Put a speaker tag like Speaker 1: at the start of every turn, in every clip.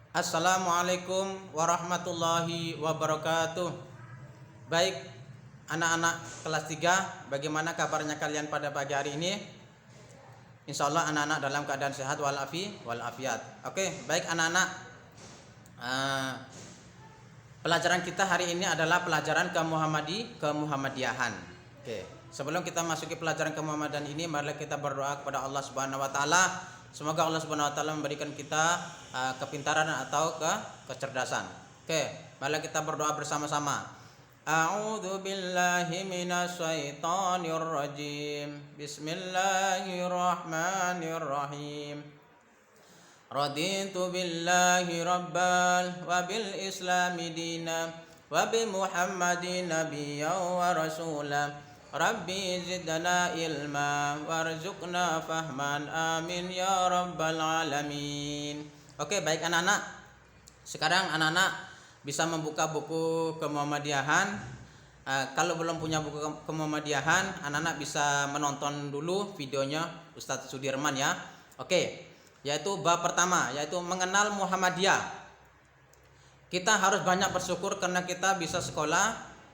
Speaker 1: Assalamualaikum warahmatullahi wabarakatuh. Baik, anak-anak kelas 3, bagaimana kabarnya kalian pada pagi hari ini? Insya Allah anak-anak dalam keadaan sehat walafiat. Oke, baik anak-anak, pelajaran kita hari ini adalah pelajaran kemuhammadiyahan. Oke, sebelum kita masuki pelajaran kemuhammadiyahan ini, mari kita berdoa kepada Allah Subhanahu wa taala. Semoga Allah Subhanahu wa taala memberikan kita kepintaran atau kecerdasan. Oke, mari kita berdoa bersama-sama. A'udzu billahi minasyaitonir rajim. Bismillahirrahmanirrahim. Raditu billahi rabbal wa bil islami dina wa bi Muhammadin nabiyyan wa rasula. Rabbi zidna ilma warzuqna fahman amin ya rabbal alamin. Oke, baik anak-anak. Sekarang anak-anak bisa membuka buku kemuhammadiyahan. Kalau belum punya buku kemuhammadiyahan, anak-anak bisa menonton dulu videonya Ustadz Sudirman ya. Oke, yaitu bab pertama, yaitu mengenal Muhammadiyah. Kita harus banyak bersyukur karena kita bisa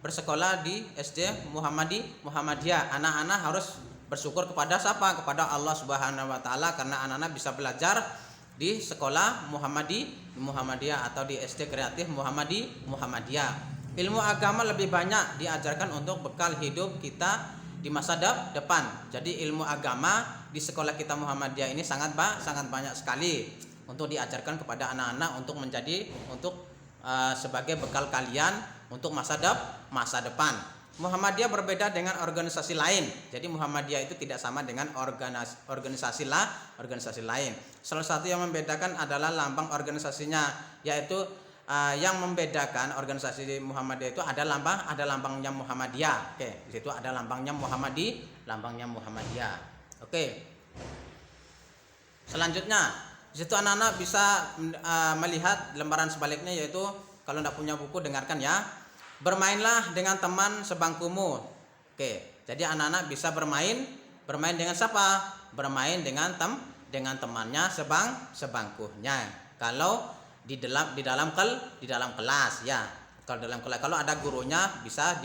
Speaker 1: bersekolah di SD Muhammadiyah. Anak-anak harus bersyukur kepada siapa? Kepada Allah Subhanahu wa taala karena anak-anak bisa belajar di sekolah Muhammadiyah atau di SD Kreatif Muhammadiyah. Ilmu agama lebih banyak diajarkan untuk bekal hidup kita di masa depan. Jadi ilmu agama di sekolah kita Muhammadiyah ini sangat banyak sekali untuk diajarkan kepada anak-anak untuk sebagai bekal kalian untuk masa depan. Muhammadiyah berbeda dengan organisasi lain. Jadi Muhammadiyah itu tidak sama dengan organisasi lain. Salah satu yang membedakan adalah lambang organisasinya, yaitu yang membedakan organisasi Muhammadiyah itu ada lambangnya Muhammadiyah. Oke, di situ ada lambangnya Muhammadiyah. Oke. Selanjutnya, di situ anak-anak bisa melihat lembaran sebaliknya, yaitu kalau tidak punya buku dengarkan ya. Bermainlah dengan teman sebangkumu. Oke, jadi anak-anak bisa bermain dengan siapa? Bermain dengan temannya sebangkunya. Kalau di dalam kelas ya. Kalau dalam kelas, kalau ada gurunya bisa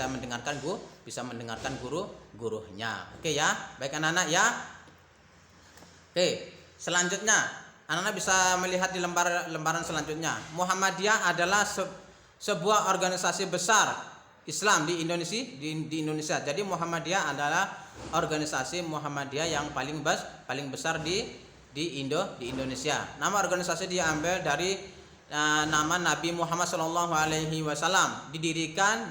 Speaker 1: mendengarkan gurunya. Oke ya, baik anak-anak ya. Oke, selanjutnya anak-anak bisa melihat di lembaran selanjutnya. Muhammadiyah adalah sebuah organisasi besar Islam di Indonesia. Jadi Muhammadiyah adalah organisasi Muhammadiyah yang paling besar di Indonesia. Nama organisasi diambil dari nama Nabi Muhammad SAW. Didirikan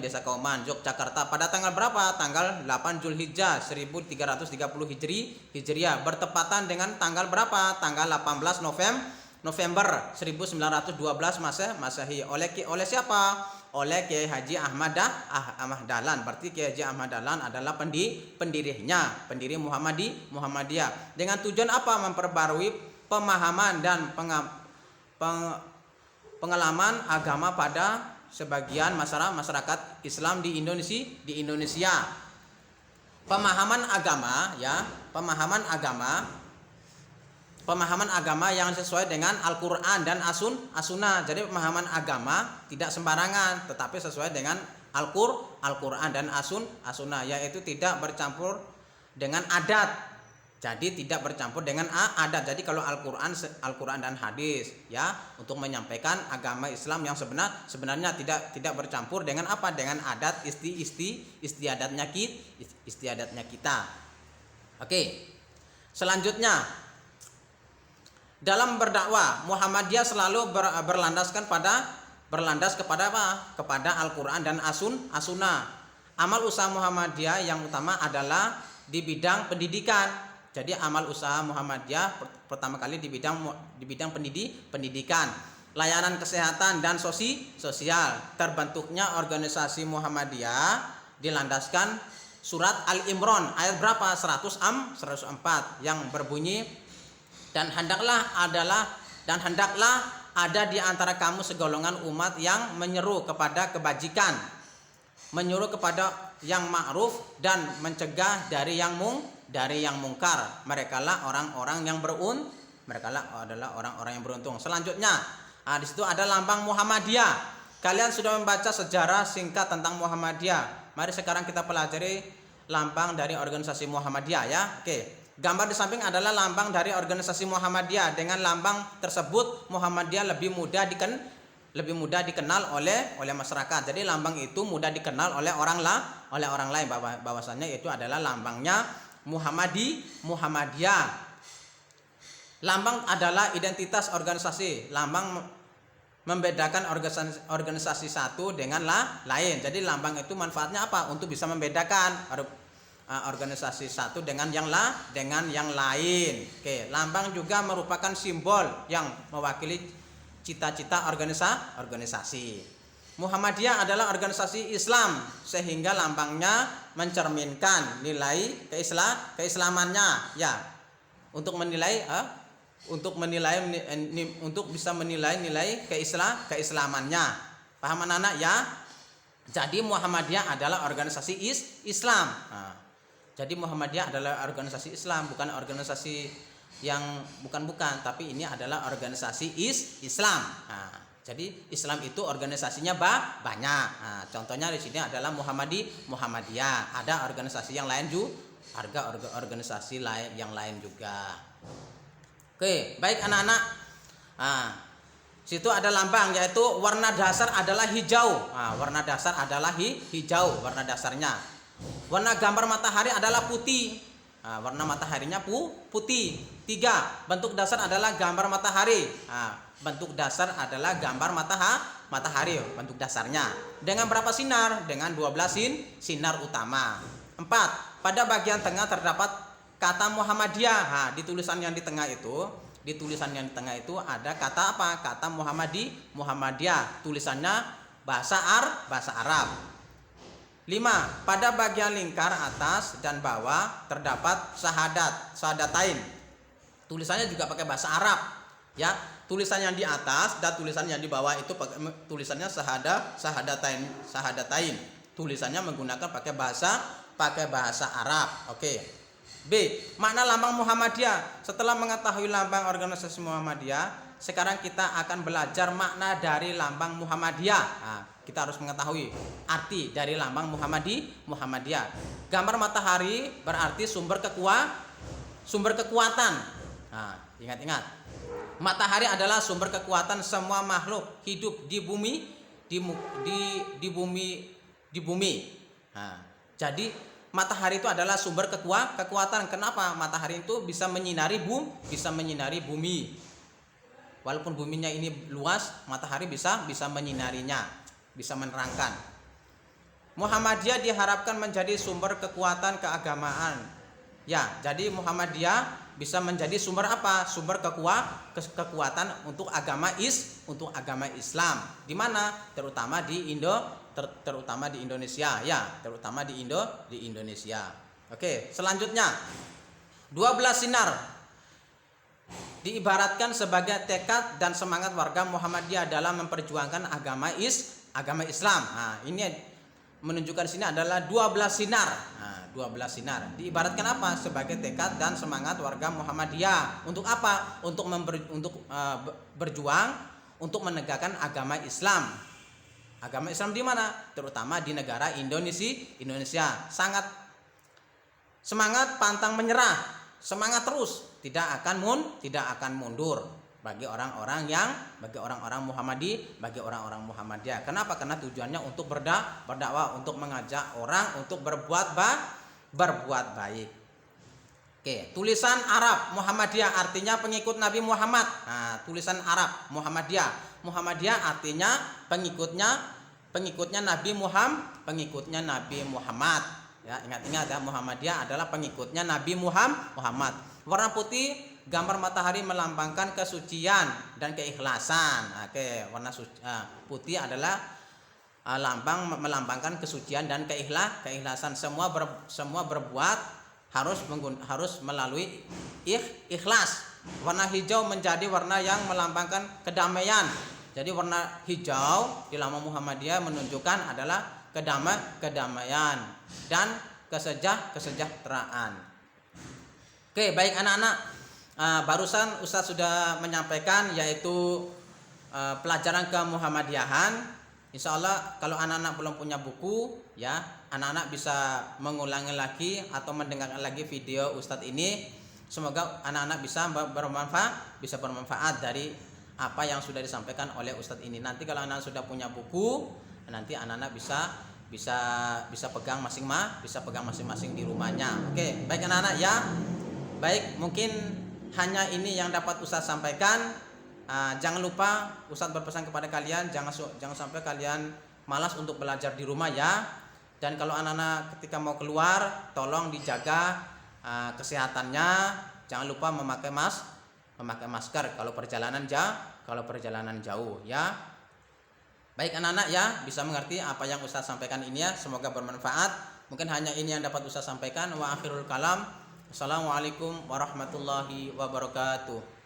Speaker 1: desa Kauman, Yogyakarta pada tanggal berapa? Tanggal 8 Zulhijjah 1330 Hijriah, bertepatan dengan tanggal berapa? Tanggal 18 November 1912 Masehi. Oleh siapa? Oleh Kiai Haji Ahmad Dahlan. Berarti Kiai Haji Ahmad Dahlan adalah pendiri Muhammadiyah. Dengan tujuan apa? Memperbarui pemahaman dan pengalaman agama pada sebagian masyarakat Islam di Indonesia. Pemahaman agama yang sesuai dengan Al-Quran dan As-Sunnah. Jadi pemahaman agama tidak sembarangan, tetapi sesuai dengan Al-Quran dan As-Sunnah, yaitu tidak bercampur dengan adat. Jadi tidak bercampur dengan adat. Jadi kalau Al-Quran dan hadis ya, untuk menyampaikan agama Islam yang sebenarnya tidak bercampur dengan apa? Dengan adat istiadatnya kita. Oke. Selanjutnya, dalam berdakwah Muhammadiyah selalu berlandas kepada apa? Kepada Al-Quran dan As-Sunnah. Amal usaha Muhammadiyah yang utama adalah di bidang pendidikan. Jadi amal usaha Muhammadiyah pertama kali di bidang pendidikan, layanan kesehatan dan sosial. Terbentuknya organisasi Muhammadiyah dilandaskan surat Al-Imran ayat berapa? 104 yang berbunyi, dan hendaklah ada di antara kamu segolongan umat yang menyeru kepada kebajikan, menyuruh kepada yang ma'ruf dan mencegah dari yang mungkar. Merekalah orang-orang yang Mereka adalah orang-orang yang beruntung. Selanjutnya, di situ ada lambang Muhammadiyah. Kalian sudah membaca sejarah singkat tentang Muhammadiyah. Mari sekarang kita pelajari lambang dari organisasi Muhammadiyah ya. Oke. Gambar di samping adalah lambang dari organisasi Muhammadiyah. Dengan lambang tersebut Muhammadiyah lebih mudah dikenal oleh masyarakat. Jadi lambang itu mudah dikenal oleh orang lain bahwasannya itu adalah lambangnya Muhammadiyah. Lambang adalah identitas organisasi. Lambang membedakan organisasi satu dengan lain. Jadi lambang itu manfaatnya apa? Untuk bisa membedakan organisasi satu dengan yang lain. Oke, lambang juga merupakan simbol yang mewakili cita-cita organisasi. Muhammadiyah adalah organisasi Islam sehingga lambangnya mencerminkan nilai keislamannya ya. Untuk bisa menilai nilai keislamannya. Paham anak-anak ya? Jadi Muhammadiyah adalah organisasi Islam. Jadi Muhammadiyah adalah organisasi Islam, bukan organisasi yang bukan, tapi ini adalah organisasi Islam. Jadi Islam itu organisasinya banyak. Contohnya di sini adalah Muhammadiyah. Ada organisasi yang lain juga, organisasi yang lain juga. Oke, baik anak-anak. Situ ada lambang, yaitu warna dasar adalah hijau. Warna dasar adalah hijau, warna dasarnya. Warna gambar matahari adalah putih. Warna mataharinya putih. 3. Bentuk dasar adalah gambar matahari. Bentuk dasar adalah gambar matahari. Bentuk dasarnya. Dengan berapa sinar? Dengan 12 sinar utama. 4. Pada bagian tengah terdapat kata Muhammadiyah. Di tulisan yang di tengah itu ada kata apa? Kata Muhammadiyah. Tulisannya bahasa Arab. 5. Pada bagian lingkar atas dan bawah terdapat syahadatain. Tulisannya juga pakai bahasa Arab ya. Tulisan yang di atas dan tulisan yang di bawah itu tulisannya syahadatain. Tulisannya menggunakan pakai bahasa Arab. Oke. B. Makna lambang Muhammadiyah. Setelah mengetahui lambang organisasi Muhammadiyah, sekarang kita akan belajar makna dari lambang Muhammadiyah. Kita harus mengetahui arti dari lambang Muhammadiyah. Gambar matahari berarti sumber kekuatan. Ingat-ingat. Matahari adalah sumber kekuatan semua makhluk hidup di bumi. Jadi matahari itu adalah sumber kekuatan. Kenapa? Matahari itu bisa menyinari bumi. Walaupun buminya ini luas, matahari bisa menyinarinya, bisa menerangkan. Muhammadiyah diharapkan menjadi sumber kekuatan keagamaan. Ya, jadi Muhammadiyah bisa menjadi sumber apa? Sumber kekuatan untuk agama Islam. Di mana? Terutama di Indonesia ya, terutama di Indonesia. Oke, selanjutnya 12 sinar diibaratkan sebagai tekad dan semangat warga Muhammadiyah dalam memperjuangkan agama Islam. Ini menunjukkan di sini adalah 12 sinar. 12 sinar diibaratkan apa? Sebagai tekad dan semangat warga Muhammadiyah. Untuk apa? Untuk berjuang untuk menegakkan agama Islam. Agama Islam di mana? Terutama di negara Indonesia. Sangat semangat, pantang menyerah, semangat terus, tidak akan mundur bagi orang-orang Muhammadiyah. Kenapa? Karena tujuannya untuk berdakwah, untuk mengajak orang untuk berbuat baik. Oke, tulisan Arab Muhammadiyah artinya pengikut Nabi Muhammad. Tulisan Arab Muhammadiyah artinya pengikutnya Nabi Muhammad. Ya, ingat-ingat ya, Muhammadiyah adalah pengikutnya Nabi Muhammad. Warna putih, gambar matahari melambangkan kesucian dan keikhlasan. Oke, warna putih adalah melambangkan kesucian dan keikhlasan. Semua berbuat harus melalui ikhlas. Warna hijau menjadi warna yang melambangkan kedamaian. Jadi warna hijau di lambang Muhammadiyah menunjukkan adalah kedamaian dan kesejahteraan. Oke, baik anak-anak. Barusan Ustadz sudah menyampaikan yaitu pelajaran kemuhammadiyahan. Insya Allah kalau anak-anak belum punya buku, ya anak-anak bisa mengulangi lagi atau mendengarkan lagi video Ustadz ini. Semoga anak-anak bisa bermanfaat dari apa yang sudah disampaikan oleh Ustadz ini. Nanti kalau anak sudah punya buku, nanti anak-anak bisa pegang masing-masing di rumahnya. Oke, baik anak-anak ya. Baik, mungkin hanya ini yang dapat Ustadz sampaikan. Jangan lupa Ustadz berpesan kepada kalian jangan sampai kalian malas untuk belajar di rumah ya. Dan kalau anak-anak ketika mau keluar tolong dijaga kesehatannya. Jangan lupa memakai masker kalau perjalanan jauh ya. Baik anak-anak ya, bisa mengerti apa yang Ustadz sampaikan ini ya. Semoga bermanfaat. Mungkin hanya ini yang dapat Ustadz sampaikan. Wa akhirul kalam. Assalamualaikum warahmatullahi wabarakatuh.